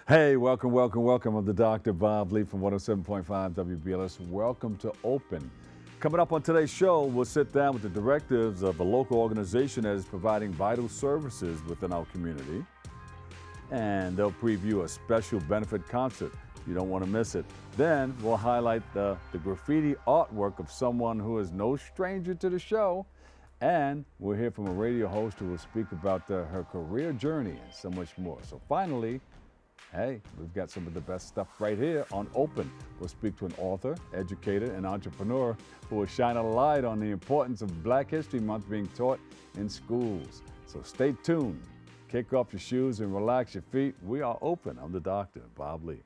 Hey, welcome. I'm the Dr. Bob Lee from 107.5 WBLS. Welcome to Open. Coming up on today's show, we'll sit down with the directives of a local organization that is providing vital services within our community. And they'll preview a special benefit concert. You don't want to miss it. Then we'll highlight the graffiti artwork of someone who is no stranger to the show. And we'll hear from a radio host who will speak about her career journey and so much more. So finally, hey, we've got some of the best stuff right here on Open. We'll speak to an author, educator, and entrepreneur who will shine a light on the importance of Black History Month being taught in schools. So stay tuned. Kick off your shoes and relax your feet. We are open. I'm the Dr. Bob Lee.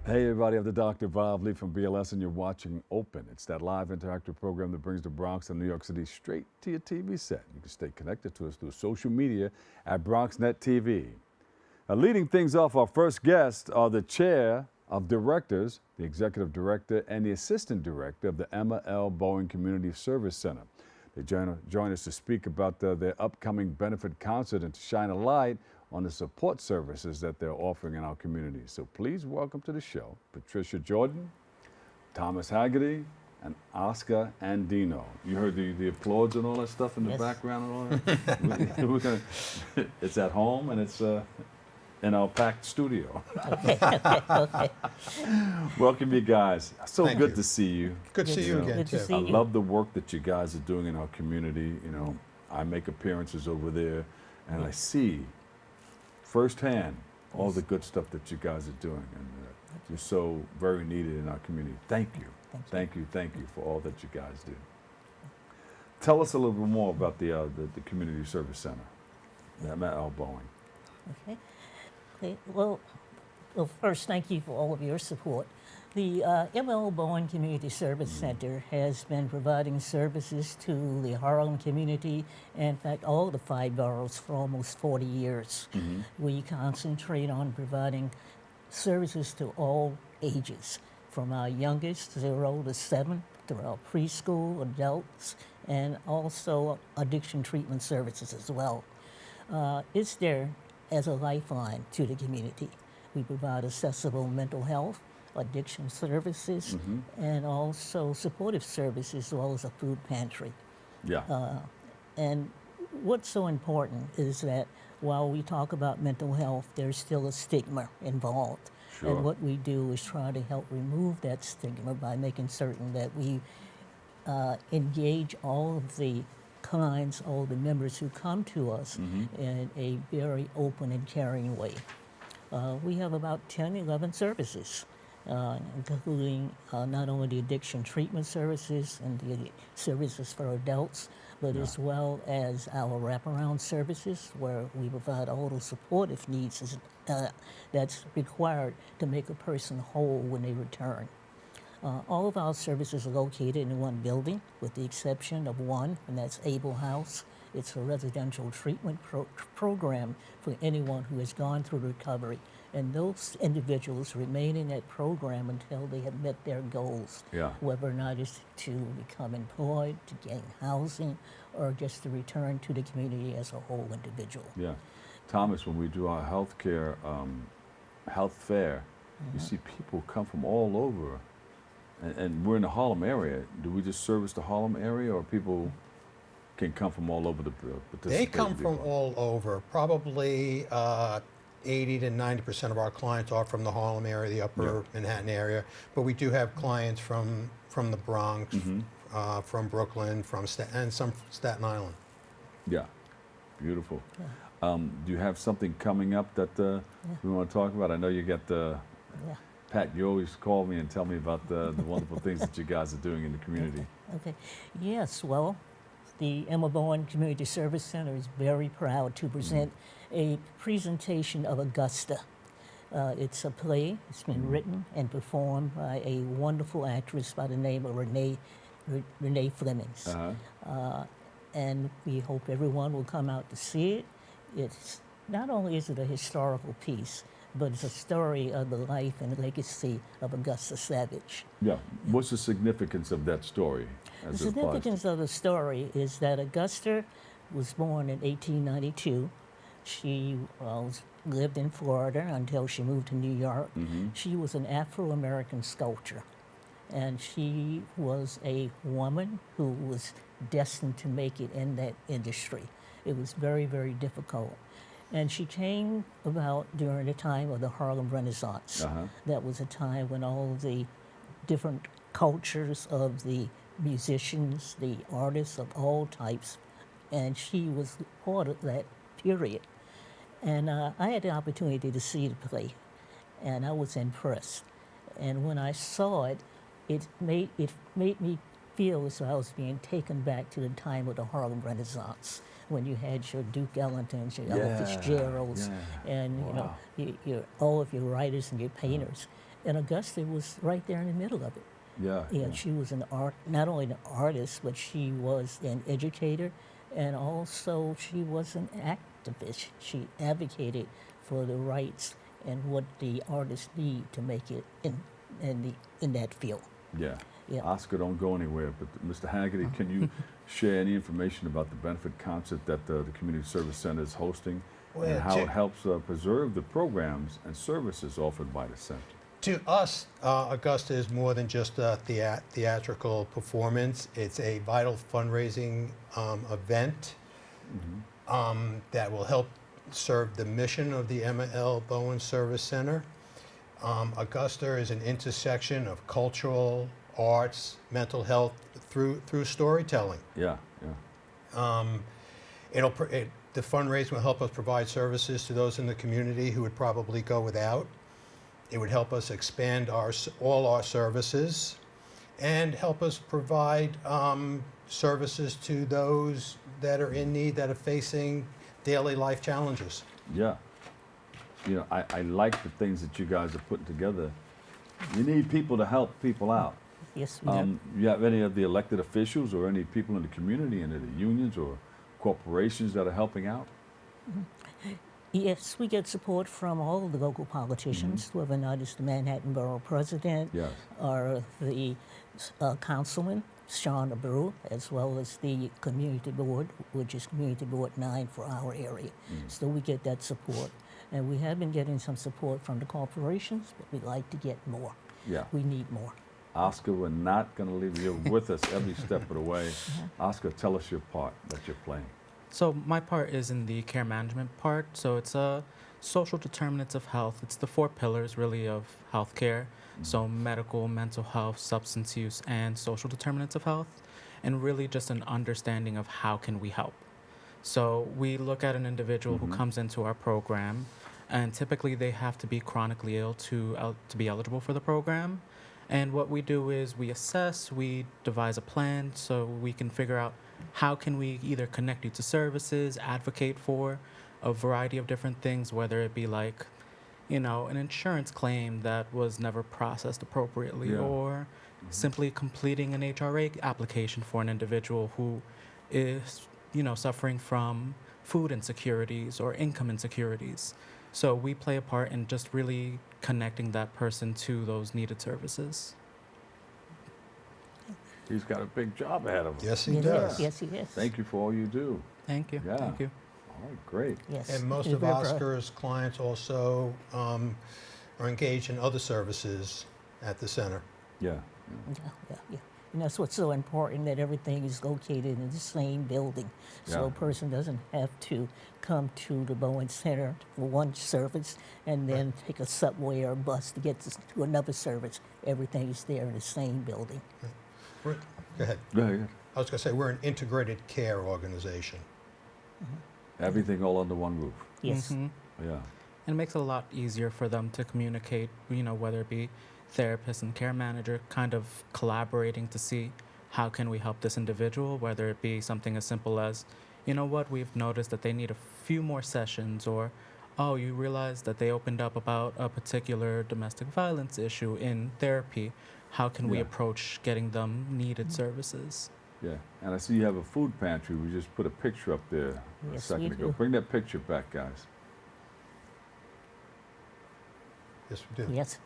Hey everybody, I'm the Dr. Bob Lee from BLS and you're watching Open. It's that live interactive program that brings the Bronx and New York City straight to your TV set. You can stay connected to us through social media at BronxNet TV. Now, leading things off, our first guests are the chair of directors, the executive director, and the assistant director of the M.Ed Bowen Community Service Center. They join us to speak about their upcoming benefit concert and to shine a light on the support services that they're offering in our community. So please welcome to the show, Patricia Jordan, Thomas Haggerty, and Oscar Andino. You heard the applause and all that stuff in the background and all that? It's at home and it's in our packed studio. Okay. Welcome you guys. So Thank good you. to see you. Good to see you again, Good to too. see I you. love the work that you guys are doing in our community. You know, I make appearances over there and I see firsthand all the good stuff that you guys are doing, and you're so very needed in our community. Thank you. Thank you for all that you guys do. Tell us a little bit more about the Community Service Center, the M.Ed Bowen. Okay. Well, first, thank you for all of your support. The M.Ed Bowen Community Service Center has been providing services to the Harlem community, and in fact, all the 5 boroughs for almost 40 years. We concentrate on providing services to all ages, from our youngest, 0 to 7, through our preschool, adults, and also addiction treatment services as well. It's there as a lifeline to the community. We provide accessible mental health, addiction services, and also supportive services, as well as a food pantry. Yeah. And what's so important is that while we talk about mental health, there's still a stigma involved. Sure. And what we do is try to help remove that stigma by making certain that we engage all of the all the members who come to us in a very open and caring way. We have about 10, 11 services, including not only the addiction treatment services and the services for adults, but as well as our wraparound services, where we provide all the supportive needs that's required to make a person whole when they return. All of our services are located in one building, with the exception of one, and that's Able House. It's a residential treatment program for anyone who has gone through recovery. And those individuals remain in that program until they have met their goals, whether or not it's to become employed, to gain housing, or just to return to the community as a whole individual. Yeah. Thomas, when we do our health fair, you see people come from all over. And we're in the Harlem area. Do we just service the Harlem area, or people can come from all over the participate? They come from all over. Probably 80 to 90% of our clients are from the Harlem area, the upper Manhattan area. But we do have clients from the Bronx, from Brooklyn, and some Staten Island. Yeah, beautiful. Do you have something coming up that we want to talk about? I know you got the... Pat, you always call me and tell me about the wonderful things that you guys are doing in the community. Okay. Yes, well, the Bowen Community Service Center is very proud to present a presentation of Augusta. It's a play. It's been written and performed by a wonderful actress by the name of Renee Flemings. And we hope everyone will come out to see it. It's not only is it a historical piece, but it's a story of the life and legacy of Augusta Savage. Yeah. What's the significance of that story? The significance of the story is that Augusta was born in 1892. She lived in Florida until she moved to New York. She was an Afro-American sculptor, and she was a woman who was destined to make it in that industry. It was very, very difficult. And she came about during the time of the Harlem Renaissance. That was a time when all the different cultures of the musicians, the artists of all types, and she was part of that period. And I had the opportunity to see the play, and I was impressed. And when I saw it, it made me feel as though I was being taken back to the time of the Harlem Renaissance, when you had your Duke Ellingtons, your Ella Fitzgeralds, and your all of your writers and your painters. And Augusta was right there in the middle of it. She was not only an artist, but she was an educator, and also she was an activist. She advocated for the rights and what the artists need to make it in that field. Oscar, don't go anywhere, but Mr. Haggerty, can you share any information about the benefit concert that the Community Service Center is hosting, and how it helps preserve the programs and services offered by the center? To us, Augusta is more than just a theatrical performance. It's a vital fundraising event that will help serve the mission of the M.Ed Bowen Service Center. Augusta is an intersection of cultural, arts, mental health through storytelling. The fundraising will help us provide services to those in the community who would probably go without. It would help us expand all our services and help us provide services to those that are in need, that are facing daily life challenges. I like the things that you guys are putting together. You need people to help people out. Yes, we do. You have any of the elected officials or any people in the community, and the unions or corporations that are helping out? Yes, we get support from all of the local politicians, whether or not it's the Manhattan Borough President or the Councilman, Sean Abreu, as well as the Community Board, which is Community Board 9 for our area. So we get that support. And we have been getting some support from the corporations, but we'd like to get more. We need more. Oscar, we're not going to leave you with us every step of the way. Oscar, tell us your part that you're playing. So my part is in the care management part. So it's social determinants of health. It's the 4 pillars, really, of healthcare. So medical, mental health, substance use, and social determinants of health. And really just an understanding of how can we help. So we look at an individual who comes into our program, and typically they have to be chronically ill to be eligible for the program. And what we do is we assess, we devise a plan so we can figure out how can we either connect you to services, advocate for a variety of different things, whether it be like, an insurance claim that was never processed appropriately, or simply completing an HRA application for an individual who is, suffering from food insecurities or income insecurities. So we play a part in just really connecting that person to those needed services. He's got a big job ahead of him. Yes, he does. Yes, he is. Thank you for all you do. Thank you. Thank you. All right, great. Yes. And most of Oscar's clients also are engaged in other services at the center. Yeah. And that's what's so important, that everything is located in the same building. So a person doesn't have to come to the Bowen Center for one service and then take a subway or a bus to get to another service. Everything is there in the same building. Go ahead. Go ahead. I was going to say, we're an integrated care organization. Everything all under one roof. Yes. And it makes it a lot easier for them to communicate, whether it be therapist and care manager, kind of collaborating to see how can we help this individual, whether it be something as simple as, you know what, we've noticed that they need a few more sessions, or, oh, you realize that they opened up about a particular domestic violence issue in therapy. How can we Yeah. approach getting them needed services? Yeah, and I see you have a food pantry. We just put a picture up there a Yes, second we ago. do. Bring that picture back, guys. Yes, we do. Yes.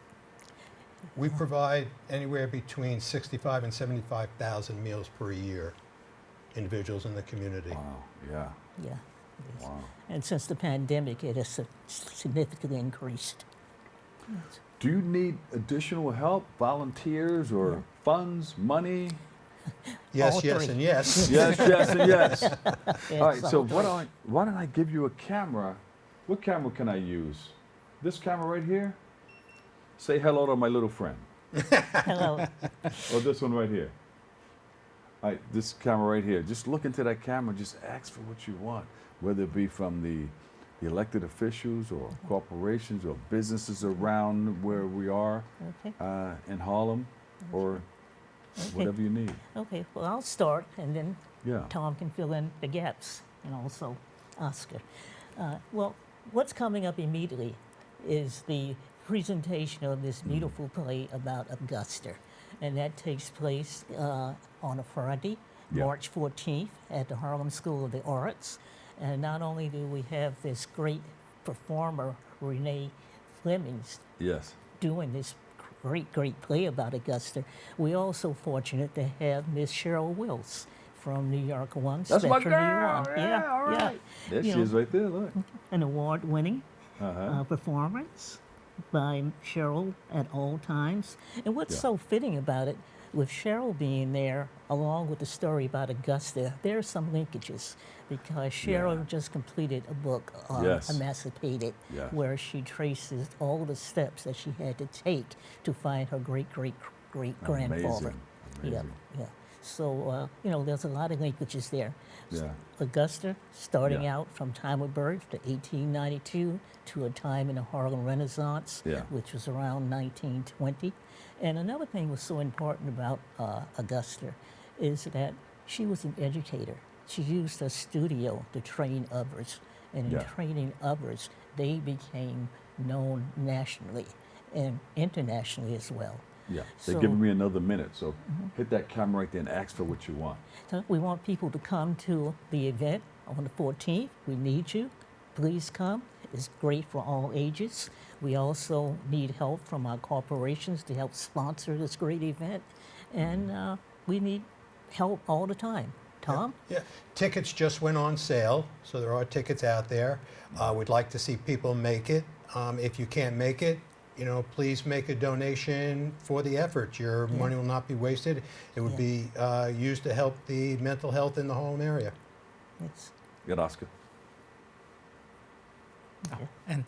We provide anywhere between 65 and 75,000 meals per year, individuals in the community. Wow, yeah, Yeah. Yes. wow. And since the pandemic, it has significantly increased. Yes. Do you need additional help, volunteers, or funds, money? Yes, All yes, three. and yes. Yes, yes, and yes. Yes, All right, so all three. why don't I give you a camera? What camera can I use? This camera right here? Say hello to my little friend. Hello. Or this one right here. All right, this camera right here. Just look into that camera. Just ask for what you want, whether it be from the elected officials or corporations or businesses around where we are Okay. in Harlem, or whatever you need. Okay. Well, I'll start, and then Yeah. Tom can fill in the gaps, and also Oscar. Well, what's coming up immediately is the presentation of this beautiful play about Augusta, and that takes place on a Friday, Yeah. March 14th, at the Harlem School of the Arts. And not only do we have this great performer, Renee Flemings, Yes. doing this great play about Augusta, we're also fortunate to have Miss Cheryl Wills from New York One. That's my Spectrum girl. U1. Yeah, all right. There You she know, is right there. Look. An award-winning Uh-huh. performance by Cheryl at all times. And what's Yeah. so fitting about it, with Cheryl being there, along with the story about Augusta, there are some linkages because Cheryl Yeah. just completed a book on Yes. Emancipated, Yes. where she traces all the steps that she had to take to find her great-great-great-grandfather. Amazing. Yeah, Amazing. yeah. So, there's a lot of linkages there. Yeah. Augusta, starting Yeah. out from time of birth to 1892 to a time in the Harlem Renaissance, Yeah. which was around 1920. And another thing was so important about Augusta is that she was an educator. She used her studio to train others. And in Yeah. training others, they became known nationally and internationally as well. Yeah. They're So- Mm-hmm. giving me another minute, so hit that camera right there and ask for what you want. So we want people to come to the event on the 14th. We need you. Please come. It's great for all ages. We also need help from our corporations to help sponsor this great event. And we need help all the time. Tom? Yeah, tickets just went on sale, so there are tickets out there. We'd like to see people make it. If you can't make it, please make a donation for the effort. Your money will not be wasted. It would be used to help the mental health in the Harlem area. It's, Good, Oscar. And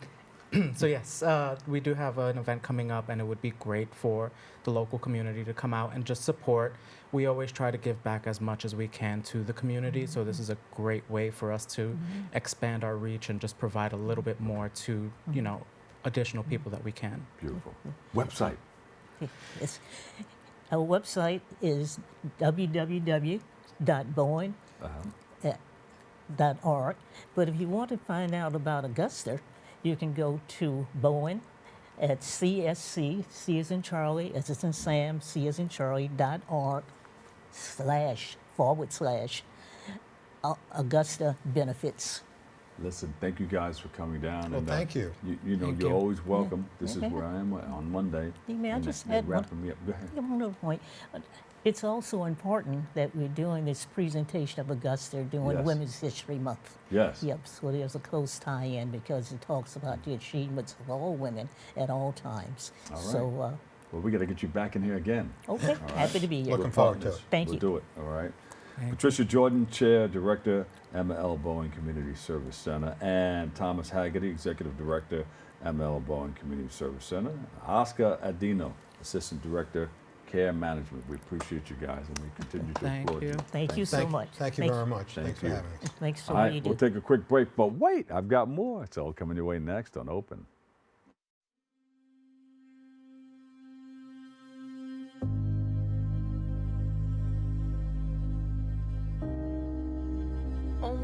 so yes, we do have an event coming up, and it would be great for the local community to come out and just support. We always try to give back as much as we can to the community, so this is a great way for us to expand our reach and just provide a little bit more to, additional people that we can. Beautiful. Website. it's, our website is www.bowen.org. But if you want to find out about Augusta, you can go to Bowen at CSC, C as in Charlie, S as in Sam, C as in Charlie.org / Augusta benefits. Listen, thank you guys for coming down. Well, thank you. Thank You're you. always welcome. This is Okay. where I am on Monday. Hey, man, I And just they're had one- wrapping me up. Go ahead. One other point. It's also important that we're doing this presentation of Augusta during Yes. Women's History Month. Yes. Yep, so there's a close tie-in because it talks about the achievements of all women at all times. All right. So, Well, we got to get you back in here again. okay, right. happy to be here. Looking forward to Partners. it. Thank we'll you. do it. All right. Thank Patricia Jordan, Chair, Director, M.Ed Bowen Community Service Center, and Thomas Haggerty, Executive Director, M.Ed Bowen Community Service Center. Oscar Andino, Assistant Director, Care Management. We appreciate you guys, and we continue to Thank applaud you. Thank you so much. Thank you very much. Thank Thanks for you. having us. Thanks for All what right, you we'll do. take a quick break, but wait, I've got more. It's all coming your way next on Open.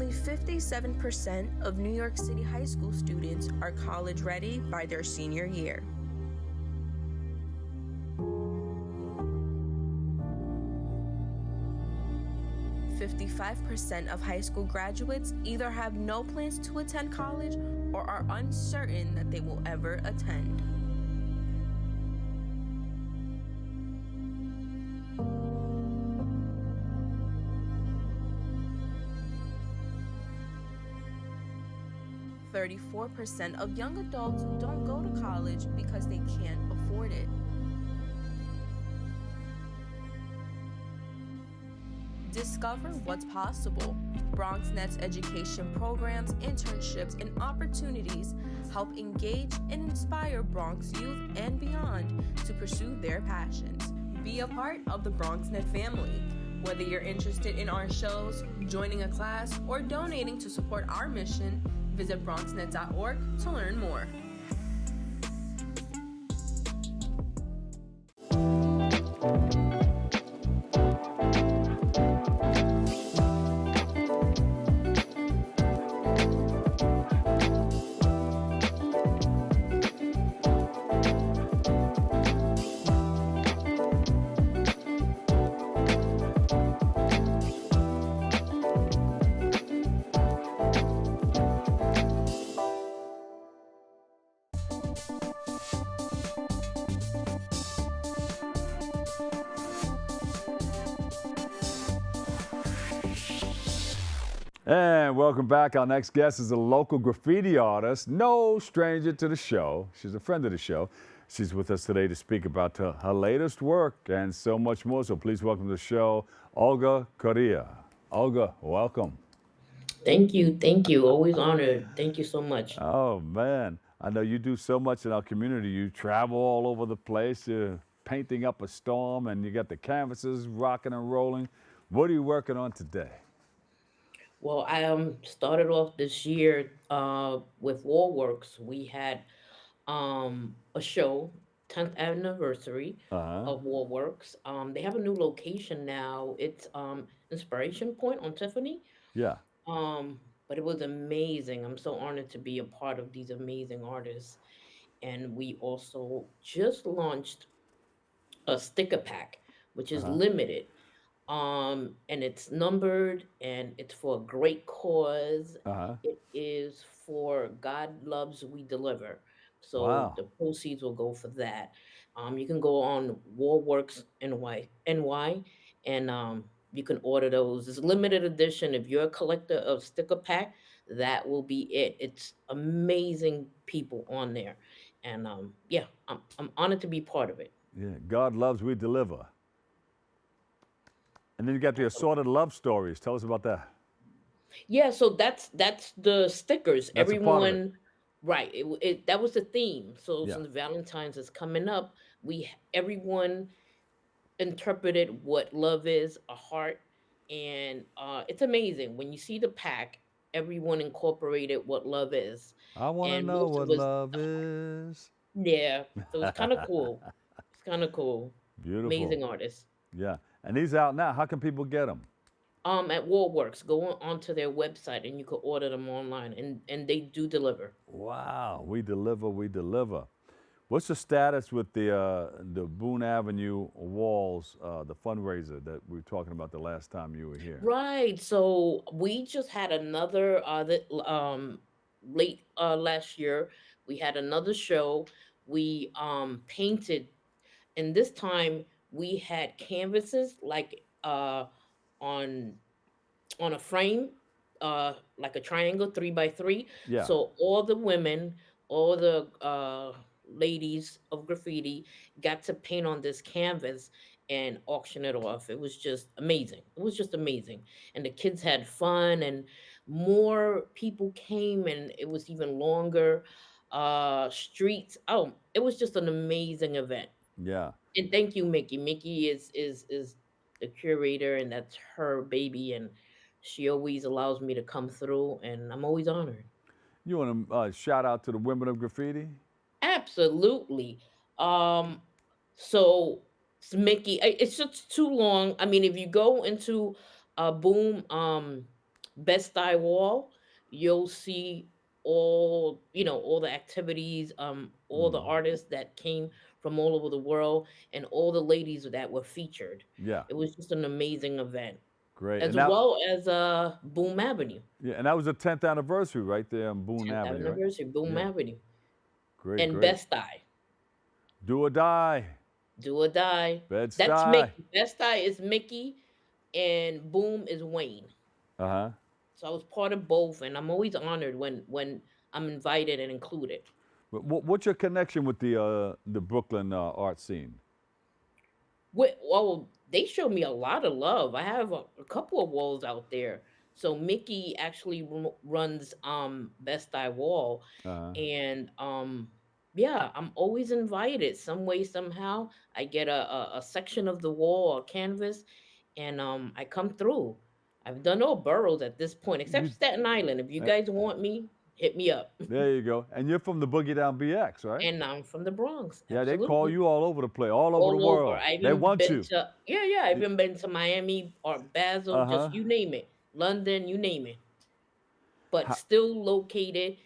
Only 57% of New York City high school students are college ready by their senior year. "55% of high school graduates either have no plans to attend college or are uncertain that they will ever attend. "34% of young adults don't go to college because they can't afford it. Discover what's possible. BronxNet's education programs, internships, and opportunities help engage and inspire Bronx youth and beyond to pursue their passions. Be a part of the BronxNet family. Whether you're interested in our shows, joining a class, or donating to support our mission, visit bronxnet.org to learn more. And welcome back. Our next guest is a local graffiti artist, no stranger to the show. She's a friend of the show. She's with us today to speak about her latest work and so much more. So please welcome to the show, Olga Correa. Olga, welcome. Thank you. Thank you. Always honored. Thank you so much. Oh, man. I know you do so much in our community. You travel all over the place. You're painting up a storm, and you got the canvases rocking and rolling. What are you working on today? Well, I started off this year with Wallworks. We had a show, 10th anniversary Uh-huh. of Wallworks. They have a new location now. It's Inspiration Point on Tiffany. Yeah. But it was amazing. I'm so honored to be a part of these amazing artists. And we also just launched a sticker pack, which is Uh-huh. limited. And it's numbered and it's for a great cause. Uh-huh. It is for God Loves We Deliver. So Wow. the proceeds will go for that. You can go on Warworks NY and you can order those. It's limited edition. If you're a collector of sticker pack, that will be it. It's amazing people on there. And yeah, I'm honored to be part of it. Yeah. God loves, we deliver. And then you got the assorted love stories. Tell us about that. Yeah, so that's the stickers. That's a part of it. Everyone, right? That was the theme. So Yeah. since Valentine's is coming up, everyone interpreted what love is, a heart, and it's amazing when you see the pack. Everyone incorporated what love is, I want to and know most what of us, love is. yeah. So it's kind of cool. It's kind of cool. Beautiful. Amazing artists. Yeah. And these out now. How can people get them? At Wallworks, go onto their website and you can order them online, and they do deliver. Wow. We deliver, we deliver. What's the status with the Boone Avenue walls, the fundraiser that we were talking about the last time you were here? Right. So we just had another late last year. We had another show. We painted, and this time we had canvases like on on a frame, like a triangle, 3 by 3. Yeah. So all the women, all the ladies of graffiti got to paint on this canvas and auction it off. It was just amazing. It was just amazing. And the kids had fun and more people came and it was even longer streets. Oh, it was just an amazing event. Yeah. And thank you, Mickey. Mickey is the curator, and that's her baby, and she always allows me to come through, and I'm always honored. You want to shout out to the women of graffiti? Absolutely. Um, so Mickey, it's just too long. I mean, if you go into Boom Best Eye Wall, you'll see all the activities, all the artists that came from all over the world, and all the ladies that were featured. Yeah, It was just an amazing event, great. as And that, well as Boom Avenue, yeah, and that was the 10th anniversary right there on Boone 10th Avenue, right? anniversary, Boom Yeah, Avenue, great, and great. Best Eye, Do or die, Do or Die. That's Bed-Stuy. Mickey. Best Eye is Mickey, and Boom is Wayne. Uh-huh. So I was part of both, and I'm always honored when I'm invited and included. What's your connection with the Brooklyn art scene? Well, they showed me a lot of love. I have a couple of walls out there. So Mickey actually runs Best Eye Wall, Uh-huh. and yeah, I'm always invited some way somehow. I get a section of the wall or canvas, and I come through. I've done all boroughs at this point, except You, Staten Island. If you uh, guys want me, hit me up. there you go. And you're from the Boogie Down BX, right? And I'm from the Bronx, Yeah, they call absolutely. you all over the place, all over the All over. world. I've They even want been you. to yeah, I've even been to Miami or Basel, Uh-huh. just you name it. London, you name it. But How, still located,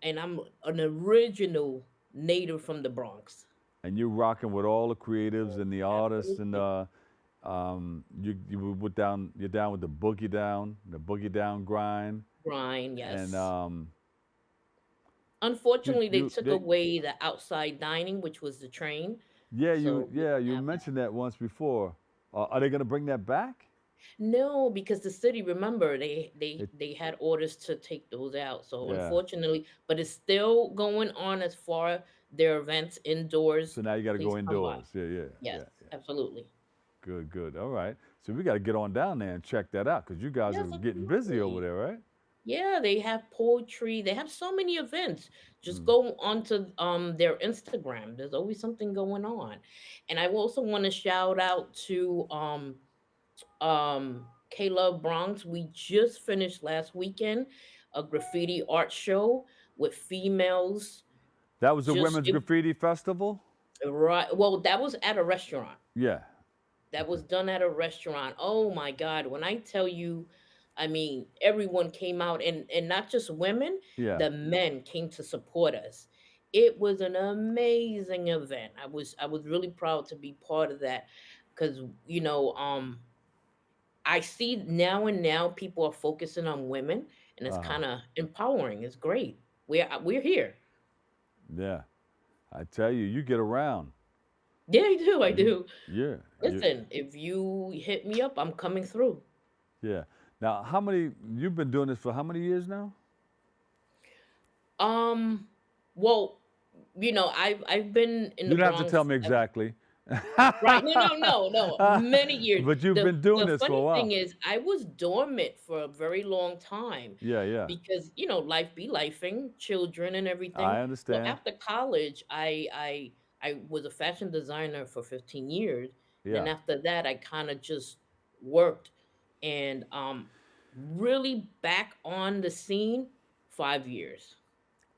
and I'm an original native from the Bronx. and you're rocking with all the creatives and the artists, and Absolutely. you're down with the boogie down grind, Grind, and yes. you Unfortunately, they you took they away the outside dining, which was the train. So we yeah, don't you have that. mentioned that once before. Are they gonna bring that back? No, because the city, remember, they they It, they had orders to take those out. So yeah. unfortunately, but it's still going on as far their events indoors. So now you got to Please go come by. indoors. Yeah, yeah, Yes, yeah, yeah. absolutely. Good, good. All right. So we got to get on down there and check that out because you guys are Yes, getting busy over absolutely. there, right? Yeah, they have poetry. They have so many events. Just Mm. go onto their Instagram. There's always something going on. And I also want to shout out to K-Love Bronx. We just finished last weekend a graffiti art show with females. That was the Just Women's Graffiti Festival? right. Well, that was at a restaurant. Yeah. That Okay. was done at a restaurant. Oh my God. When I tell you, I mean, everyone came out, and not just women, Yeah. the men came to support us. It was an amazing event. I was really proud to be part of that because I see now and now people are focusing on women, and it's Uh-huh. kind of empowering. It's great. We're here. Yeah. I tell you, you get around. Yeah, I do. I You, do. yeah. You, Listen, if you hit me up, I'm coming through. yeah. Now, you've been doing this for how many years now? Um, well, I've been in You the don't have to tell Bronx. me exactly. Right? No, no, no, no. Many years. But you've The been doing the this for a funny thing while. is, I was dormant for a very long time Yeah, yeah. because life be lifing, children and everything. I So understand. after college, I was a fashion designer for 15 years. Then Yeah. after that, I kind of just worked, and really back on the scene 5 years,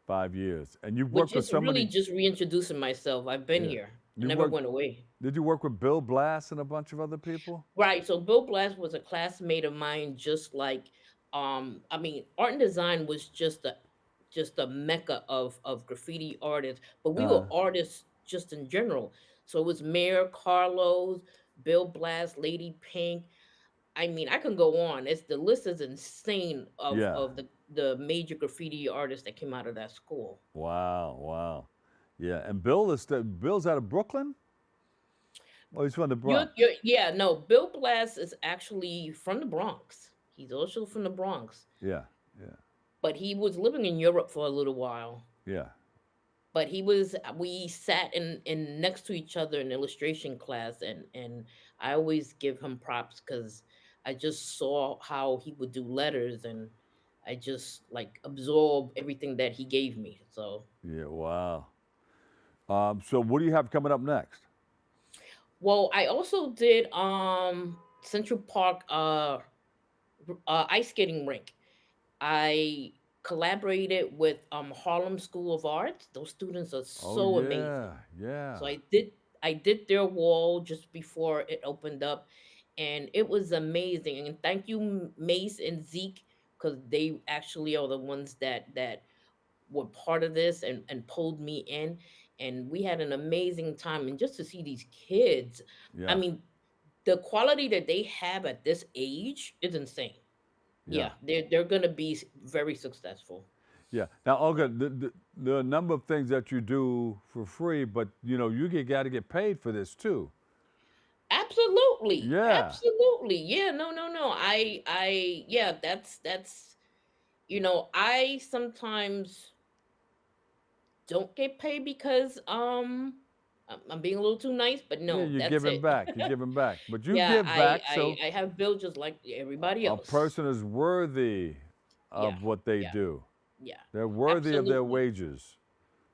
5 years. And you've which worked with is really somebody, just reintroducing myself. I've been yeah. here. I You never worked, went away. did you work with Bill Blass and a bunch of other people? Right. So Bill Blass was a classmate of mine, just like I mean, art and design was just a mecca of graffiti artists, but we were Uh, artists just in general. So it was Mayor Carlos, Bill Blass, Lady Pink. I mean, I can go on. It's the list is insane of yeah. of the major graffiti artists that came out of that school. Wow, wow. Yeah. And Bill's out of Brooklyn? Oh, he's from the Bronx. Yeah, no, Bill Blass is actually from the Bronx. He's also from the Bronx, Yeah, yeah, but he was living in Europe for a little while. yeah. But we sat in next to each other in illustration class, and I always give him props because I just saw how he would do letters, and I just like absorb everything that he gave me. So, Yeah, wow. So what do you have coming up next? well, I also did Central Park ice skating rink. I collaborated with Harlem School of Arts. Those students are Oh so amazing. yeah, yeah. So I did their wall just before it opened up, and it was amazing. And thank you, Mace and Zeke, because they actually are the ones that were part of this and pulled me in, and we had an amazing time. And just to see these kids, I Yeah. mean, the quality that they have at this age is insane. Yeah. Yeah, they're gonna be very successful. Yeah. Now, Olga, there are a number of things that you do for free, but you got to get paid for this too. Absolutely, Yeah. absolutely. Yeah, no, no, no. Yeah, that's I sometimes don't get paid because I'm being a little too nice, but Yeah, no, you're that's giving it. back. You're giving back. But you Yeah, give I back, I so I have bills just like everybody a else. person is worthy Yeah, of what they yeah, do. yeah. They're worthy of their Absolutely. wages.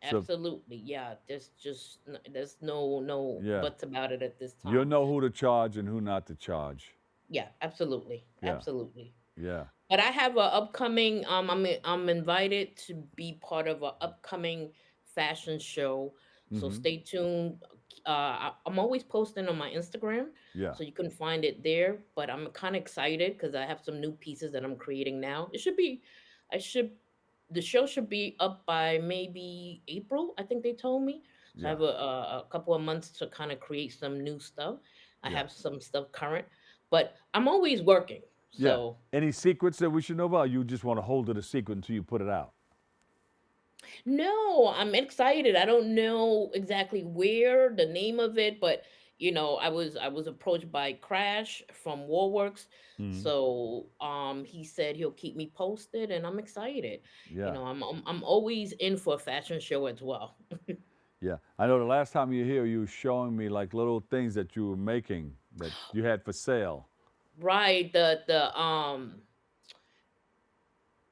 So, Absolutely. Yeah, there's no yeah, buts about it at this you'll time. know who to charge and who not to charge. Yeah, absolutely. Yeah, Absolutely. yeah. But I have a upcoming I'm invited to be part of a upcoming fashion show. So Mm-hmm. stay tuned. I'm always posting on my Instagram, Yeah, so you can find it there, but I'm kind of excited cuz I have some new pieces that I'm creating now. It should be I should the show should be up by maybe April, I think they told me. So I yeah, have a couple of months to kind of create some new stuff. I yeah, have some stuff current, but I'm always working. yeah. So Any secrets that we should know about? You just want to hold it a secret until you put it out. no, I'm excited. I don't know exactly where the name of it, but I was approached by Crash from Warworks. Mm-hmm. So he said he'll keep me posted and I'm excited. Yeah, I'm always in for a fashion show as well. yeah. I know the last time you were here, you were showing me like little things that you were making that you had for sale. Right, the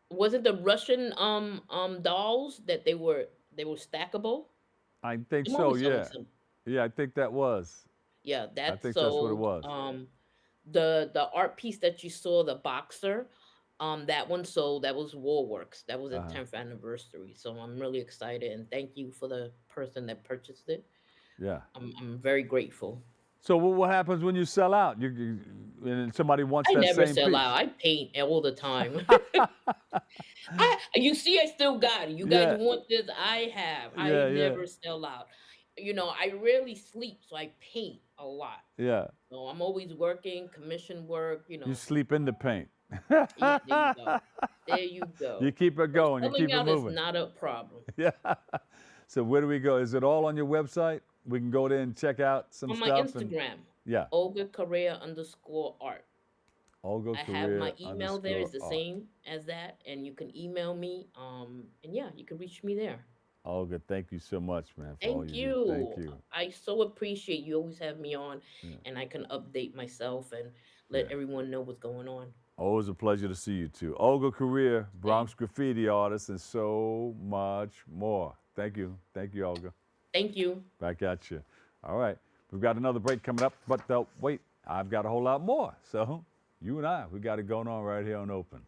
was it the Russian dolls that they were stackable? I think I'm so, always selling yeah. some. Yeah, I think that was. Yeah, I that think that's what it sold. was. The art piece that you saw, the boxer, that one sold. That was Warworks. That was a Uh-huh. 10th anniversary. So I'm really excited and thank you for the person that purchased it. Yeah. I'm very grateful. So what happens when you sell out? And somebody wants I that never same sell piece. out. I paint all the time. You see, I still got it. You guys Yeah, want this? I have. I yeah, yeah, never sell out. I rarely sleep, so I paint a lot. yeah. So I'm always working, commission work. You sleep in the paint. Yeah, there you go. There you You go. keep it So going. You selling keep it out is moving. not a problem. Yeah. So where do we go? Is it all on your website? We can go there and check out some On my stuff and Instagram, yeah. Olga Correa _art. Olga I have Career my email there underscore is the art. same as that, and you can email me. And yeah, you can reach me there. Olga, thank you so much, man, for all Thank you do. Thank you. you. I so appreciate you always have me on, Yeah. and I can update myself and let Yeah. everyone know what's going on. Always a pleasure to see you too. Olga Career, Thank, Bronx graffiti artist, and so much more. Thank you. Thank you, Olga. thank you. Back at you. All right. We've got another break coming up, but wait, I've got a whole lot more. So you and we got it going on right here on Open.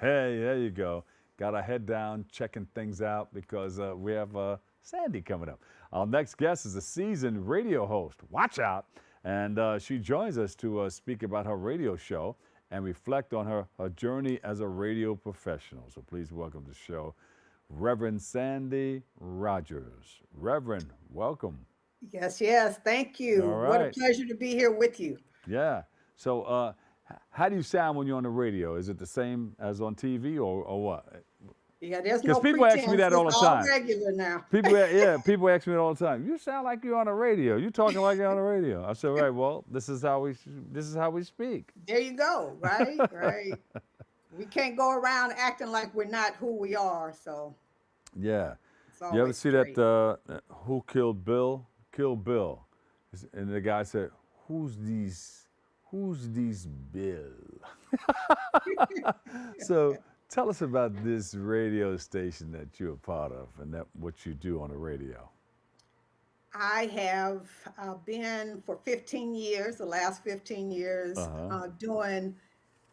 Hey, there you go. Got our head down, checking things out because we have Sandy coming up. Our next guest is a seasoned radio host. Watch out. And she joins us to speak about her radio show and reflect on her journey as a radio professional. So please welcome to the show, Reverend Sandy Rodgers. Reverend, welcome. Yes, yes. Thank you. All What a right. pleasure to be here with you. Yeah. So how do you sound when you're on the radio? Is it the same as on TV or what? Yeah, there's Because no people ask me pretense. that all the It's time. regular now. People ask me it all the time. You sound like you're on the radio. You talking like you're on the radio. I said, right. Well, this is how we speak. There you go. Right, right. We can't go around acting like we're not who we are. So Yeah. it's You ever always see great. that? Who killed Bill? Kill Bill. And the guy said, Who's these Bill? So Tell us about this radio station that you're a part of and that what you do on the radio. I have been for 15 years, the last 15 years, Uh-huh. doing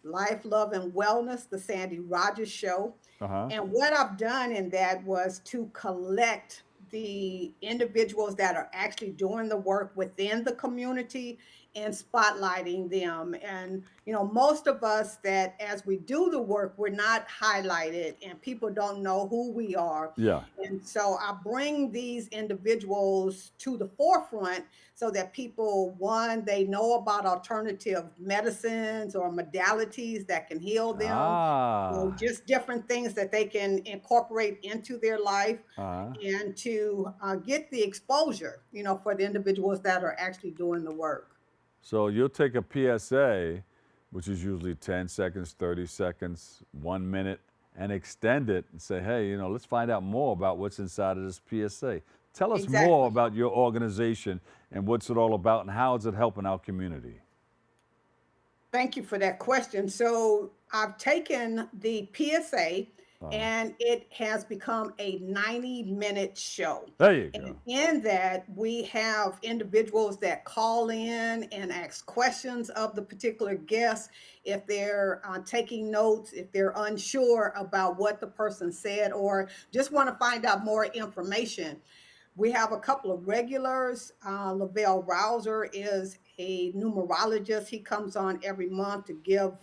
Life, Love, and Wellness, the Sandy Rodgers Show. Uh-huh. And what I've done in that was to collect the individuals that are actually doing the work within the community and spotlighting them. And, most of us that as we do the work, we're not highlighted and people don't know who we are. Yeah. And so I bring these individuals to the forefront so that people, one, they know about alternative medicines or modalities that can heal them, Ah. just different things that they can incorporate into their life Uh-huh. and to get the exposure, for the individuals that are actually doing the work. So you'll take a PSA, which is usually 10 seconds, 30 seconds, 1 minute, and extend it and say, hey, let's find out more about what's inside of this PSA. Tell us Exactly. more about your organization and what's it all about and how is it helping our community? Thank you for that question. So I've taken the PSA and it has become a 90-minute show. There you And go. in that, we have individuals that call in and ask questions of the particular guest. If they're taking notes, if they're unsure about what the person said, or just want to find out more information. We have a couple of regulars. Lavelle Rouser is a numerologist. He comes on every month to give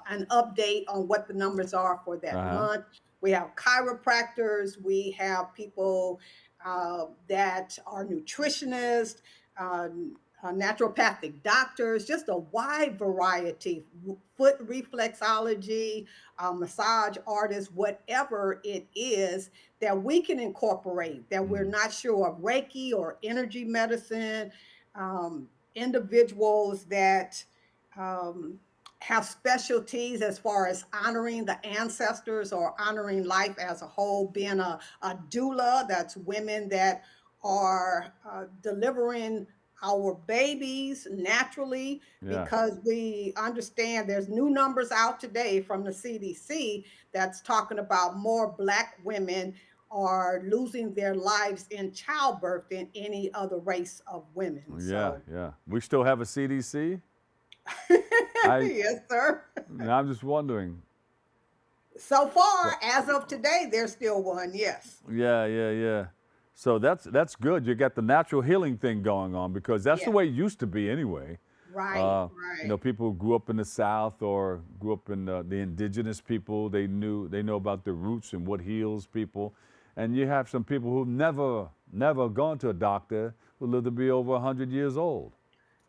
an update on what the numbers are for that Uh-huh. month. We have chiropractors. We have people that are nutritionists, naturopathic doctors, just a wide variety, foot reflexology, massage artists, whatever it is that we can incorporate, that we're not sure of, Reiki or energy medicine, individuals that have specialties as far as honoring the ancestors or honoring life as a whole, being a doula, that's women that are delivering our babies naturally, Yeah. because we understand there's new numbers out today from the CDC that's talking about more Black women are losing their lives in childbirth than any other race of women. Yeah, So, yeah. We still have a CDC? I, yes, sir. I'm just wondering. So far, as of today, there's still one. Yes. Yeah. So that's good. You got the natural healing thing going on because that's the Yeah. way it used to be anyway. Right. Right. People who grew up in the South or grew up in the indigenous people. They know about the roots and what heals people. And you have some people who've never gone to a doctor who live to be over 100 years old.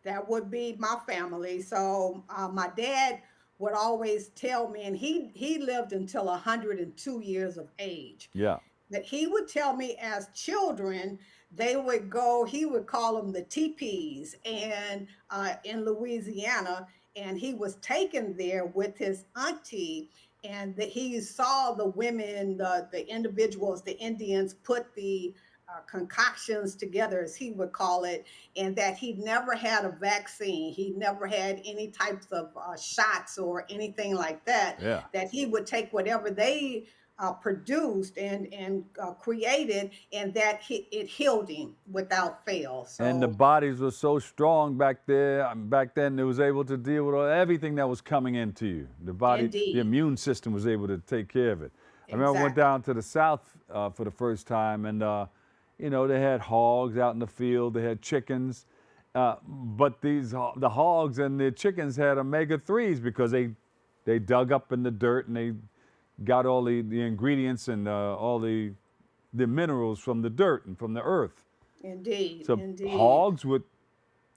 That would be my family. So my dad would always tell me, and he lived until 102 years of age. Yeah. That he would tell me as children, they would go, he would call them the teepees, and in Louisiana, and he was taken there with his auntie, and that he saw the women, the individuals, the Indians put the concoctions together, as he would call it, and that he never had a vaccine. He never had any types of shots or anything like that. Yeah. That he would take whatever they produced and created, and that it healed him without fail. So, And the bodies were so strong back there. Back then, it was able to deal with everything that was coming into you. The body, Indeed. the immune system was able to take care of it. I remember I went Exactly. down to the South for the first time, and they had hogs out in the field. They had chickens, but the hogs and the chickens had omega-3s because they dug up in the dirt and they got all the ingredients and all the minerals from the dirt and from the earth. Indeed. So Indeed. hogs with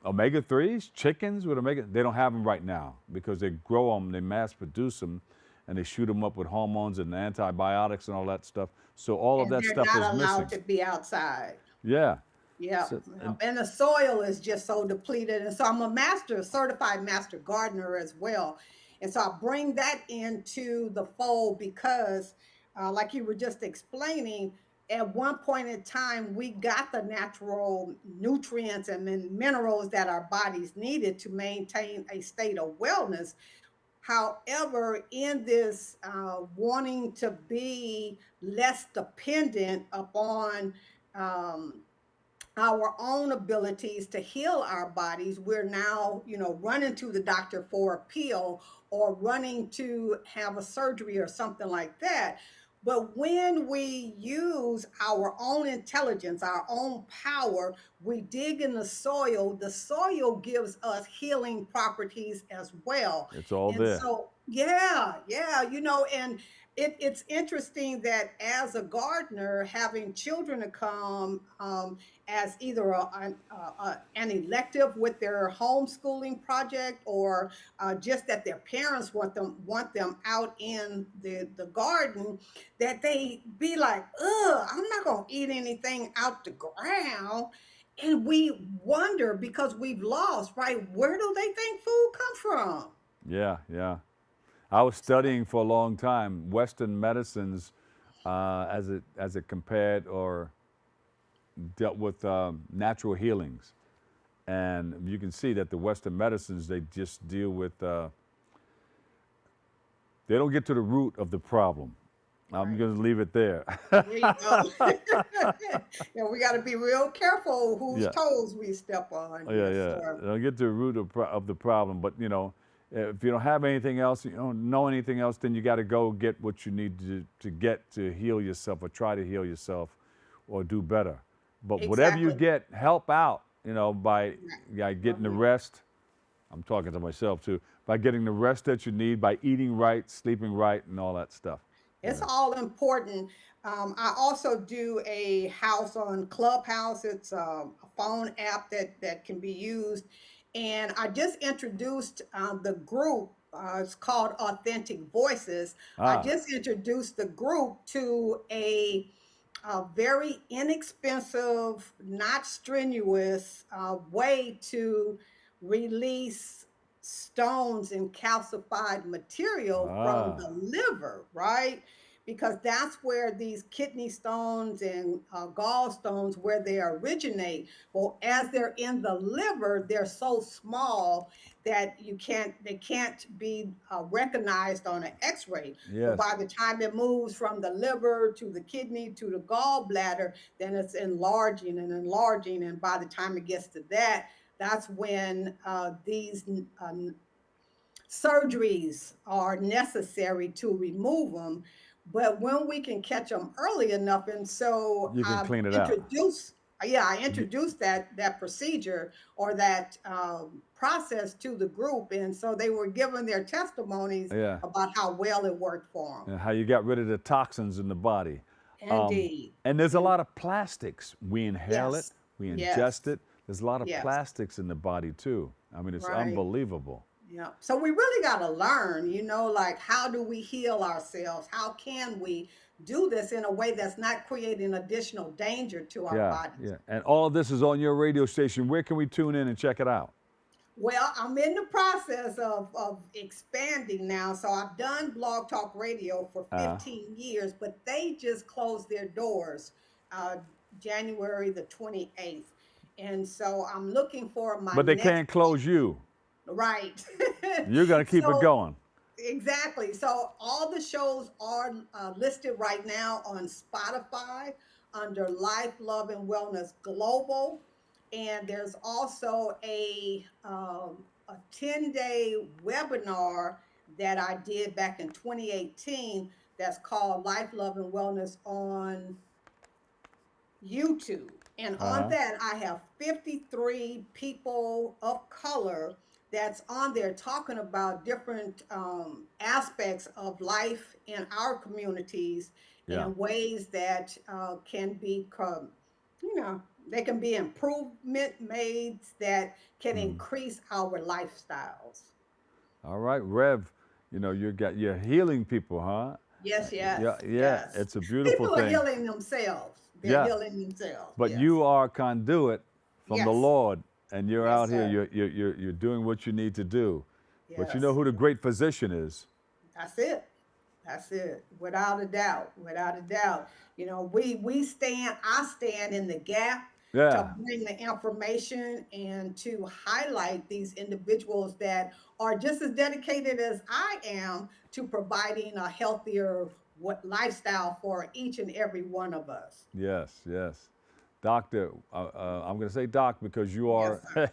omega-3s, chickens with they don't have them right now because they grow them, they mass produce them, and they shoot them up with hormones and antibiotics and all that stuff. So all of And that they're stuff not is allowed missing. to be outside. Yeah. Yeah. So- And the soil is just so depleted. And so I'm a certified master gardener as well. And so I bring that into the fold because, like you were just explaining, at one point in time, we got the natural nutrients and minerals that our bodies needed to maintain a state of wellness. However, in this wanting to be less dependent upon um, our own abilities to heal our bodies, we're now, running to the doctor for a pill or running to have a surgery or something like that. But when we use our own intelligence, our own power, we dig in the soil gives us healing properties as well. It's all And there. so, yeah, and it's interesting that as a gardener, having children to come as either an elective with their homeschooling project, or just that their parents want them out in the garden, that they be like, ugh, I'm not gonna eat anything out the ground. And we wonder, because we've lost, right? Where do they think food come from? Yeah, yeah. I was studying for a long time Western medicines as it compared or dealt with natural healings, and you can see that the Western medicines, they just deal with they don't get to the root of the problem. I'm Right. going to leave it there. There you go. We got to be real careful whose Yeah. toes we step on. Oh, yeah, Yes, yeah. sir. They'll get to the root of the problem, but if you don't have anything else, you don't know anything else, then you got to go get what you need to get to heal yourself, or try to heal yourself, or do better. But whatever you Exactly. get, help out, by getting the Mhm. rest. I'm talking to myself too. By getting the rest that you need, by eating right, sleeping right, and all that stuff. It's Yeah. all important. I also do a house on Clubhouse. It's a phone app that can be used. And I just introduced the group. It's called Authentic Voices. I Ah, just introduced the group to a very inexpensive, not strenuous way to release stones and calcified material from ah, the liver, right? Because that's where these kidney stones and gallstones, where they originate. Well, as they're in the liver, they're so small that they can't be recognized on an X-ray. But yes, by the time it moves from the liver to the kidney to the gallbladder, then it's enlarging and enlarging. And by the time it gets to that, that's when these surgeries are necessary to remove them. But when we can catch them early enough, and so you can clean it out. I Y- introduced that procedure or that process to the group, and so they were giving their testimonies Yeah, about how well it worked for them. and how you got rid of the toxins in the body. Indeed, And there's a and lot of plastics. We inhale it, yes, we yes, ingest it. There's a lot of yes, plastics in the body too. I mean, it's right. unbelievable. Yeah. So we really got to learn, like, how do we heal ourselves? How can we do this in a way that's not creating additional danger to our Yeah, bodies? yeah. And all of this is on your radio station. Where can we tune in and check it out? Well, I'm in the process of expanding now. So I've done Blog Talk Radio for Uh, 15 years, but they just closed their doors uh, January the 28th. And so I'm looking for my but they next, can't close you. right. You're going to keep it So going. exactly. So all the shows are listed right now on Spotify under Life, Love, and Wellness Global. And there's also a 10-day webinar that I did back in 2018 that's called Life, Love, and Wellness on YouTube. And on Uh-huh. that, I have 53 people of color that's on there talking about different aspects of life in our communities Yeah. and ways that can be, you know, they can be improvement made that can Mhm. increase our lifestyles. All right, Rev. You're healing people, huh? Yes, Yeah, yes, yeah. yes. It's a beautiful People are thing. healing themselves. They're Yeah. healing themselves. But Yes, you are a conduit from the yes, Lord, and you're yes, out here. sir. You're doing what you need to do. But you know Yes. who the great physician is? That's it. That's it. Without a doubt. Without a doubt. I stand in the gap to Yeah. bring the information and to highlight these individuals that are just as dedicated as I am to providing a healthier lifestyle for each and every one of us. Yes, yes. Doctor, I'm going to say doc because you Yes, are,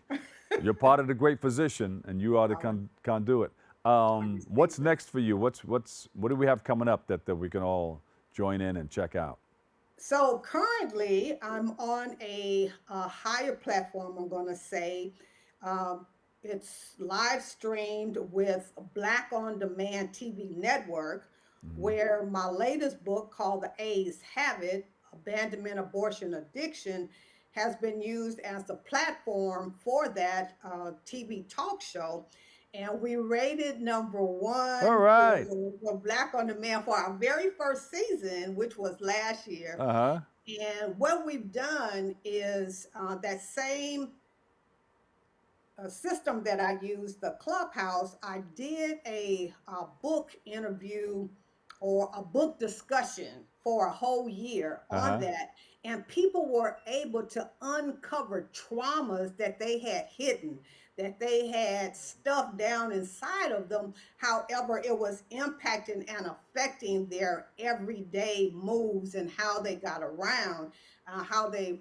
sir. you're part of the great physician and you are the All right. conduit. I receive What's it. next for you? What do we have coming up that we can all join in and check out? So currently, I'm on a higher platform. I'm going to say um, it's live streamed with Black on Demand TV Network, Hmm. where my latest book called The A's Have It: Abandonment, Abortion, Addiction has been used as the platform for that TV talk show. And we rated number All one right. for Black on Demand for our very first season, which was last year. Uh-huh. And what we've done is that same system that I used, the Clubhouse, I did a book interview or a book discussion for a whole year on Uh-huh. that. And people were able to uncover traumas that they had hidden, that they had stuffed down inside of them. However, it was impacting and affecting their everyday moves and how they got around, how they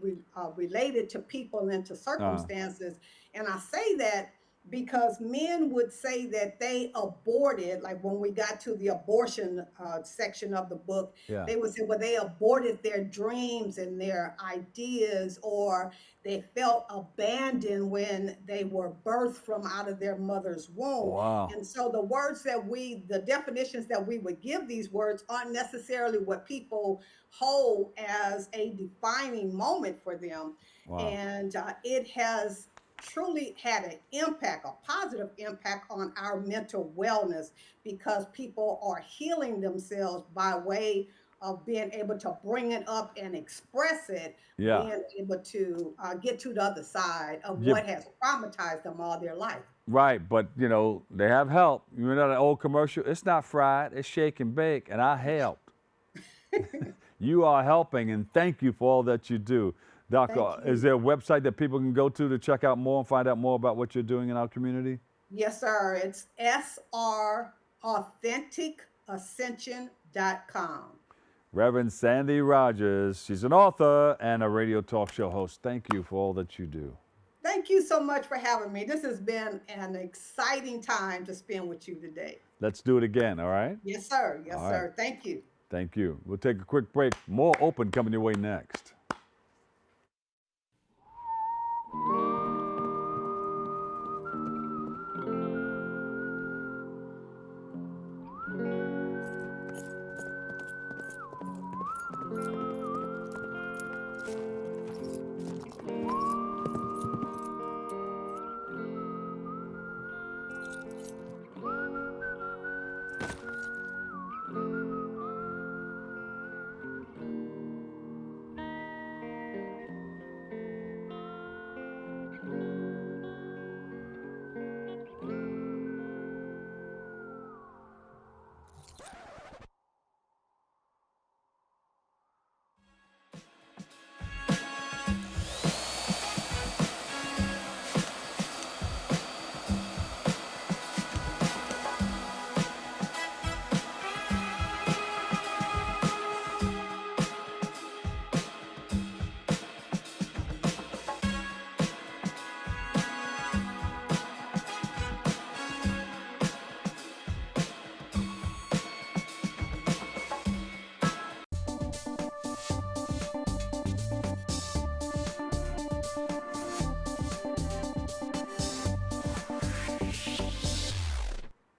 related to people and to Uh, circumstances. And I say that because men would say that they aborted, like when we got to the abortion section of the book, yeah. they would say, well, they aborted their dreams and their ideas, or they felt abandoned when they were birthed from out of their mother's womb. Wow. And so the definitions that we would give these words aren't necessarily what people hold as a defining moment for them. Wow. And it has truly had an impact, a positive impact on our mental wellness because people are healing themselves by way of being able to bring it up and express it, Yeah. being able to get to the other side of Yeah. what has traumatized them all their life. Right, but they have help. You know that old commercial? It's not fried, it's shake and bake, and I helped. You are helping, and thank you for all that you do. Doc, Thank is you. there a website that people can go to check out more and find out more about what you're doing in our community? Yes, sir. It's srauthenticascension.com. Reverend Sandy Rodgers, she's an author and a radio talk show host. Thank you for all that you do. Thank you so much for having me. This has been an exciting time to spend with you today. Let's do it again, all right? Yes, sir. Yes, All right. sir. Thank you. Thank you. We'll take a quick break. More Open coming your way next.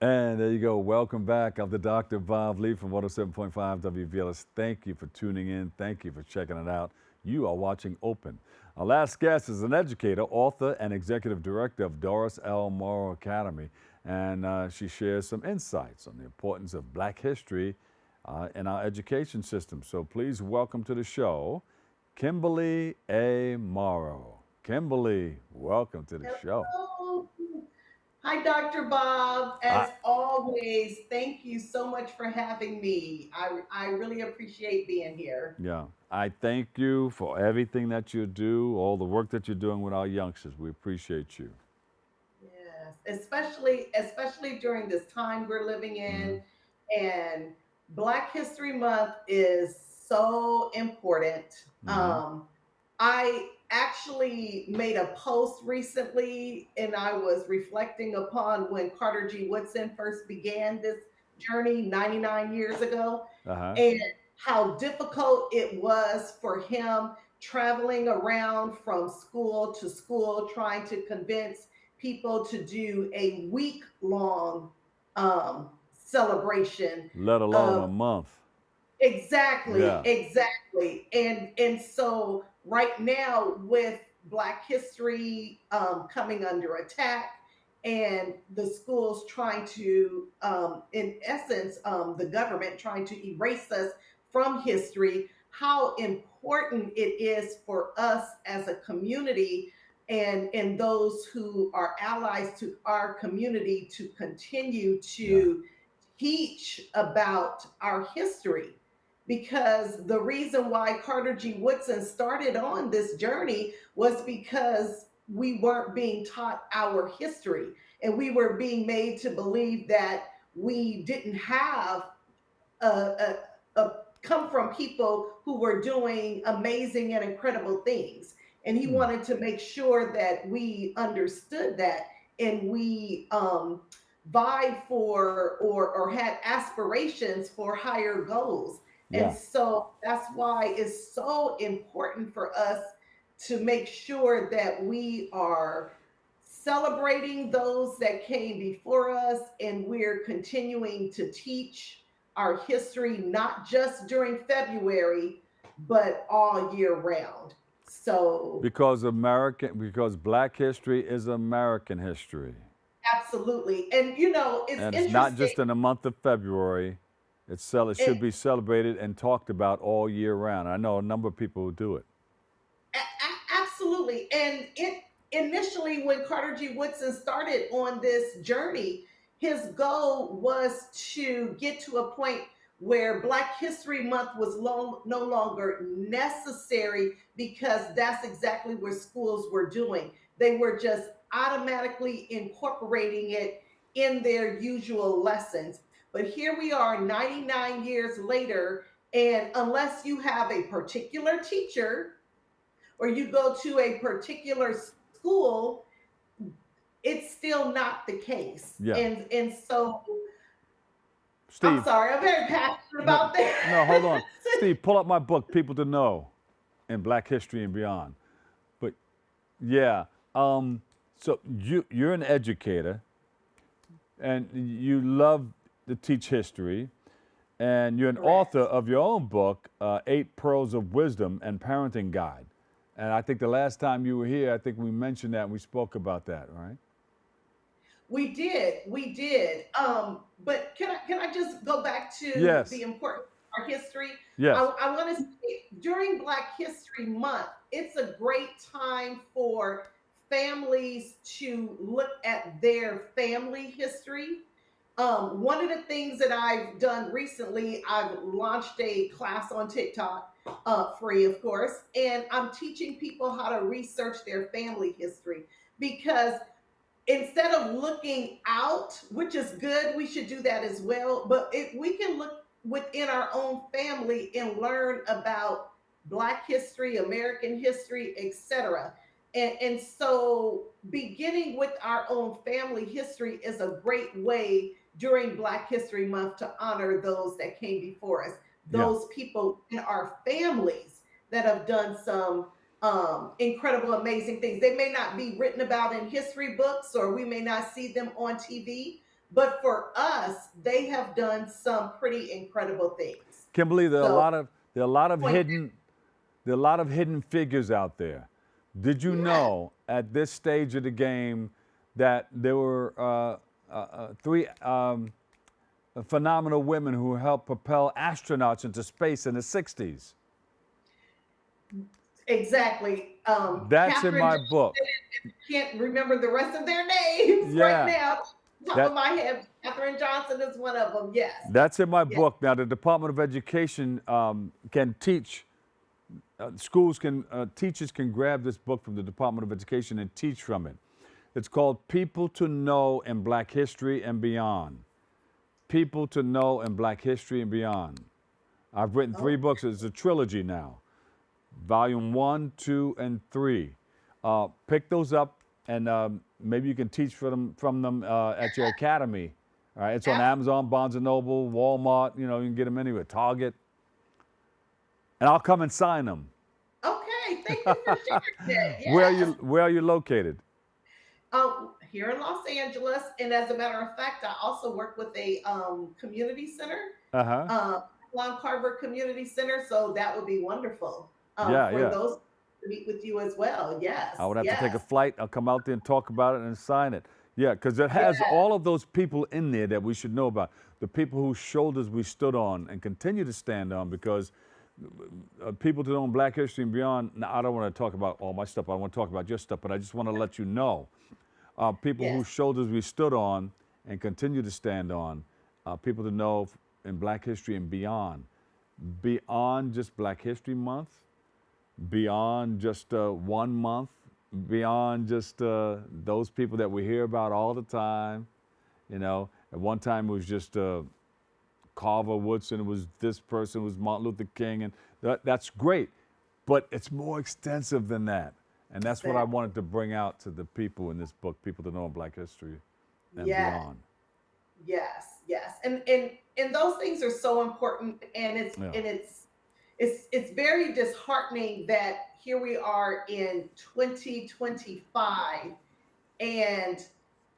And there you go. Welcome back. I'm the Dr. Bob Lee from 107.5 WBLS. Thank you for tuning in. Thank you for checking it out. You are watching Open. Our last guest is an educator, author, and executive director of Dorris L. Morrow Academy. And she shares some insights on the importance of Black history in our education system. So please welcome to the show, Kimberly A. Morrow. Kimberly, welcome to the show. Hello. Hi, Dr. Bob. As always, thank you so much for having me. I really appreciate being here. Yeah, I thank you for everything that you do, all the work that you're doing with our youngsters. We appreciate you. Yes, especially during this time we're living Hmm. in, and Black History Month is so important. Hmm. Um, I actually made a post recently, and I was reflecting upon when Carter G. Woodson first began this journey 99 years ago, Uh-huh. and how difficult it was for him traveling around from school to school trying to convince people to do a week long celebration Let alone a of month. exactly, Yeah. exactly. And so right now with Black history coming under attack and the schools trying to in essence the government trying to erase us from history, how important it is for us as a community and those who are allies to our community to continue Yeah. to teach about our history, because the reason why Carter G. Woodson started on this journey was because we weren't being taught our history and we were being made to believe that we didn't have a come from people who were doing amazing and incredible things. And he Hmm. wanted to make sure that we understood that and we vied for or had aspirations for higher goals. And Yeah. so that's why it's so important for us to make sure that we are celebrating those that came before us and we're continuing to teach our history, not just during February, but all year round. So, Because Black history is American history. absolutely. And, you know, it's And it's not interesting. just in the month of February. It It, should be celebrated and talked about all year round. I know a number of people who do it. absolutely. And it initially, when Carter G. Woodson started on this journey, his goal was to get to a point where Black History Month was no longer necessary because that's exactly what schools were doing. They were just automatically incorporating it in their usual lessons. But here we are 99 years later, and unless you have a particular teacher or you go to a particular school, it's still not the case. Yeah. And so I'm Steve, sorry, I'm very passionate no, about this. no, hold on. Steve, pull up my book, People to Know in Black History and Beyond. But yeah, so you're an educator and you love to teach history, and you're an author Correct. of your own book, Eight Pearls of Wisdom and Parenting Guide. And I think the last time you were here, I think we mentioned that and we spoke about that, right? We did. But can I just go back to the Yes, importance of our history? yes, I want to say during Black History Month, it's a great time for families to look at their family history. One of the things that I've done recently, I've launched a class on TikTok, free, of course, and I'm teaching people how to research their family history because instead of looking out, which is good, we should do that as well. But if we can look within our own family and learn about Black history, American history, etc. And so beginning with our own family history is a great way during Black History Month to honor those that came before us, yeah. those people in our families that have done some incredible, amazing things. They may not be written about in history books or we may not see them on TV, but for us, they have done some pretty incredible things. Kimberly, So, there are a lot of point, hidden figures out there. Did you yes, know at this stage of the game that there were three phenomenal women who helped propel astronauts into space in the 60s? Exactly. That's in Catherine my book. Johnson, can't remember the rest of their names right Yeah, now. Top of that my head, Catherine Johnson is one of them. Yes. that's in my Yes. book. Now, the Department of Education can teach. Schools can, teachers can grab this book from the Department of Education and teach from it. It's called People to Know in Black History and Beyond. People to Know in Black History and Beyond. I've written 3 books. It's a trilogy now. Volume 1, 2, and 3. Pick those up, and maybe you can teach from them at your academy. All right, it's on Amazon, Barnes & Noble, Walmart. You can get them anywhere, Target. And I'll come and sign them. Okay. Thank you for sharing that. Yes. Where are you located? Here in Los Angeles, and as a matter of fact, I also work with a community center, Lon Carver Community Center. So that would be wonderful for those to meet with you as well. Yes, I would have to take a flight. I'll come out there and talk about it and sign it. Yeah, because it has all of those people in there that we should know about. The people whose shoulders we stood on and continue to stand on, because people to know in Black History and Beyond. Now, I don't want to talk about all my stuff. I want to talk about your stuff, but I just want to let you know. People whose shoulders we stood on and continue to stand on. People to know in Black History and beyond. Beyond just Black History Month. Beyond just 1 month. Beyond just those people that we hear about all the time. At one time it was just Carver Woodson, it was this person, it was Martin Luther King, and that's great. But it's more extensive than that. And that's what I wanted to bring out to the people in this book, People to Know in Black History and Beyond. Yes, and those things are so important, and it's very disheartening that here we are in 2025, and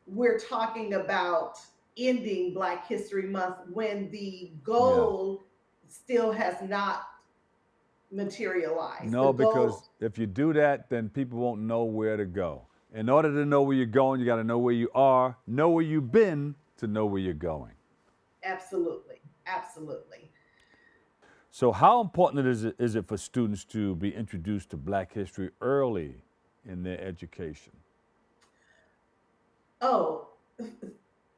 we're talking about ending Black History Month when the goal still has not materialized. No, because if you do that, then people won't know where to go. In order to know where you're going, you got to know where you are, know where you've been to know where you're going. Absolutely. So how important is it for students to be introduced to Black history early in their education? Oh,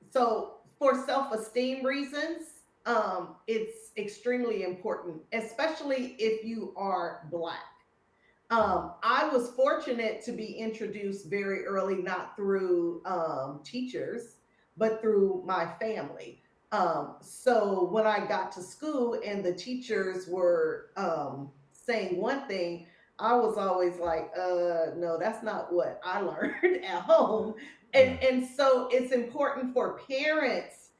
so for self-esteem reasons, it's extremely important, especially if you are Black. I was fortunate to be introduced very early, not through teachers, but through my family. So when I got to school and the teachers were saying one thing, I was always like, no, that's not what I learned at home. And so it's important for parents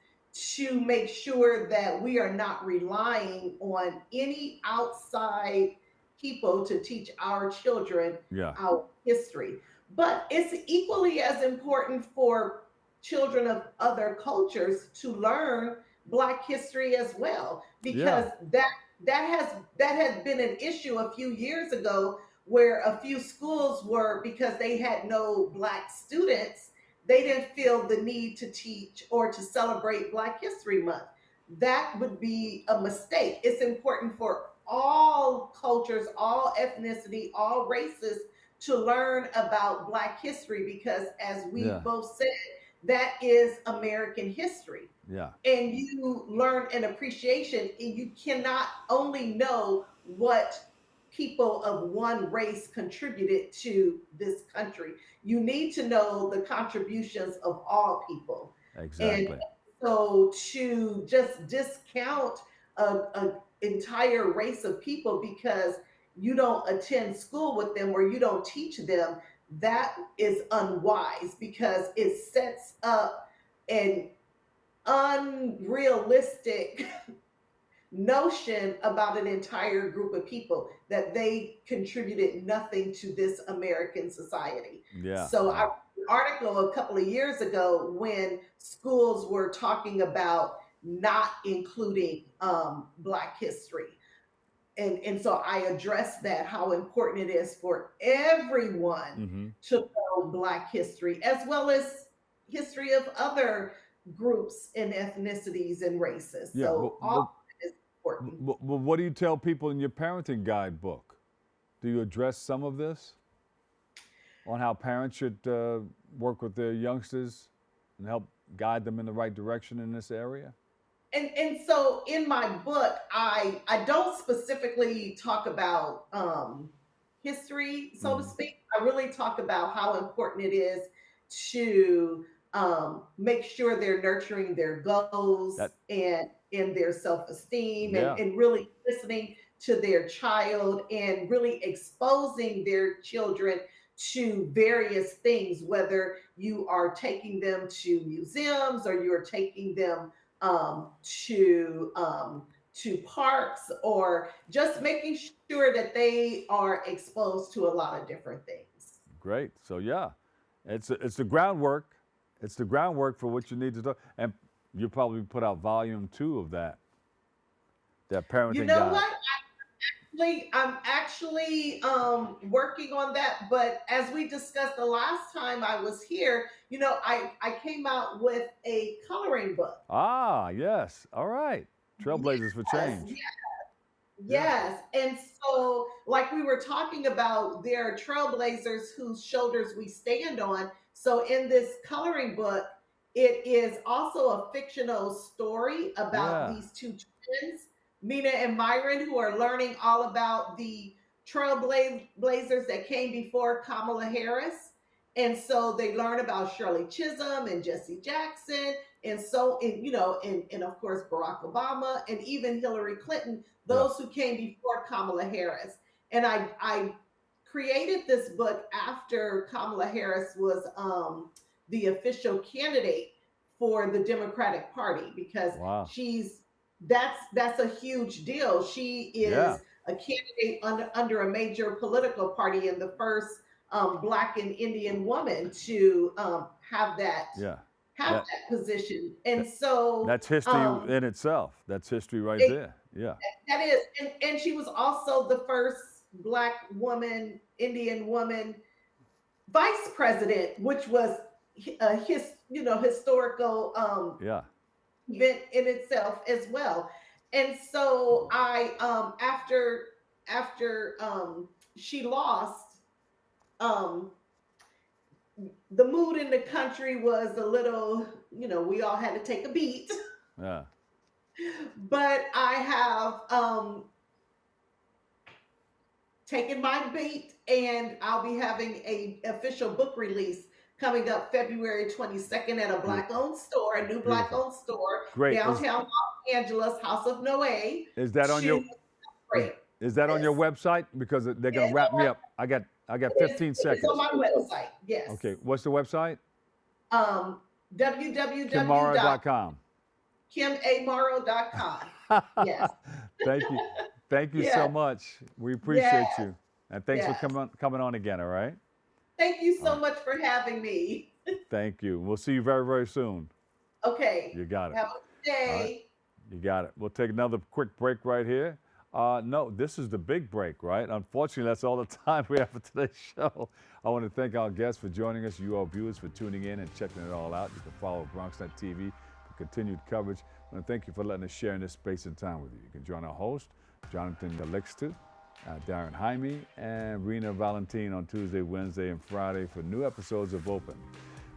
to make sure that we are not relying on any outside people to teach our children our history. But it's equally as important for children of other cultures to learn Black history as well, because that has been an issue a few years ago, where a few schools were, because they had no Black students, they didn't feel the need to teach or to celebrate Black History Month. That would be a mistake. It's important for all cultures, all ethnicity, all races to learn about Black history, because as we both said, that is American history. Yeah. And you learn an appreciation, and you cannot only know what people of one race contributed to this country. You need to know the contributions of all people. Exactly. And so to just discount an entire race of people because you don't attend school with them or you don't teach them, that is unwise, because it sets up an unrealistic notion about an entire group of people, that they contributed nothing to this American society. So I wrote an article a couple of years ago when schools were talking about not including Black history. And so I addressed that, how important it is for everyone to know Black history, as well as history of other groups and ethnicities and races. So all is important. But what do you tell people in your parenting guidebook? do you address some of this on how parents should work with their youngsters and help guide them in the right direction in this area? And so in my book, I don't specifically talk about history, so to speak. I really talk about how important it is to make sure they're nurturing their goals and their self-esteem, and really listening to their child and really exposing their children to various things, whether you are taking them to museums or you're taking them to parks, or just making sure that they are exposed to a lot of different things. Great. So yeah, it's the groundwork. It's the groundwork for what you need to do. And you probably put out volume 2 of that parenting You know guide. what? I'm actually working on that. But as we discussed the last time I was here, I came out with a coloring book. Ah, yes. All right. Trailblazers for Change. Yes. And so, like we were talking about, there are trailblazers whose shoulders we stand on. So in this coloring book, it is also a fictional story about these two twins, Mina and Myron, who are learning all about the trailblazers that came before Kamala Harris. And so they learn about Shirley Chisholm and Jesse Jackson, and of course Barack Obama, and even Hillary Clinton, those who came before Kamala Harris. And I created this book after Kamala Harris was the official candidate for the Democratic Party, because that's a huge deal. She is a candidate under a major political party, and the first Black and Indian woman to have that position. And so that's history in itself. That's history right there. Yeah. That is. And she was also the first Black woman, Indian woman vice president, which was a historical event in itself as well. And so I after she lost, the mood in the country was a little, we all had to take a beat. Yeah. But I have taken my beat, and I'll be having a official book release coming up February 22nd at a Black-owned store, a new Black-owned store, downtown Los Angeles, House of Noé. Is that on your? Is that on your website? Because they're gonna wrap me up. I got 15 seconds. It's on my website. Yes. Okay. What's the website? www.kimamorrow.com. KimAMorrow.com. Yes. Thank you so much. We appreciate you, and thanks for coming on again. All right. Thank you so much for having me. Thank you. We'll see you very, very soon. Okay. You got it. Have a good day. Right. You got it. We'll take another quick break right here. No, this is the big break, right? Unfortunately, that's all the time we have for today's show. I want to thank our guests for joining us, you all viewers for tuning in and checking it all out. You can follow BronxNet TV for continued coverage. I want to thank you for letting us share in this space and time with you. You can join our host, Jonathan Delixter, Darren Jaime, and Rena Valentine on Tuesday, Wednesday, and Friday for new episodes of Open.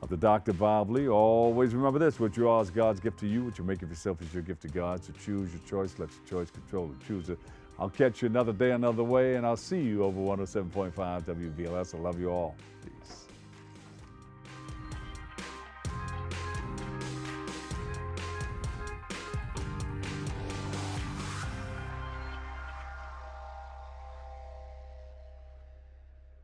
Of the Dr. Bob Lee, always remember this: what you are is God's gift to you. What you make of yourself is your gift to God. So choose your choice. Let your choice control the chooser. I'll catch you another day, another way, and I'll see you over 107.5 WVLS. I love you all. Peace.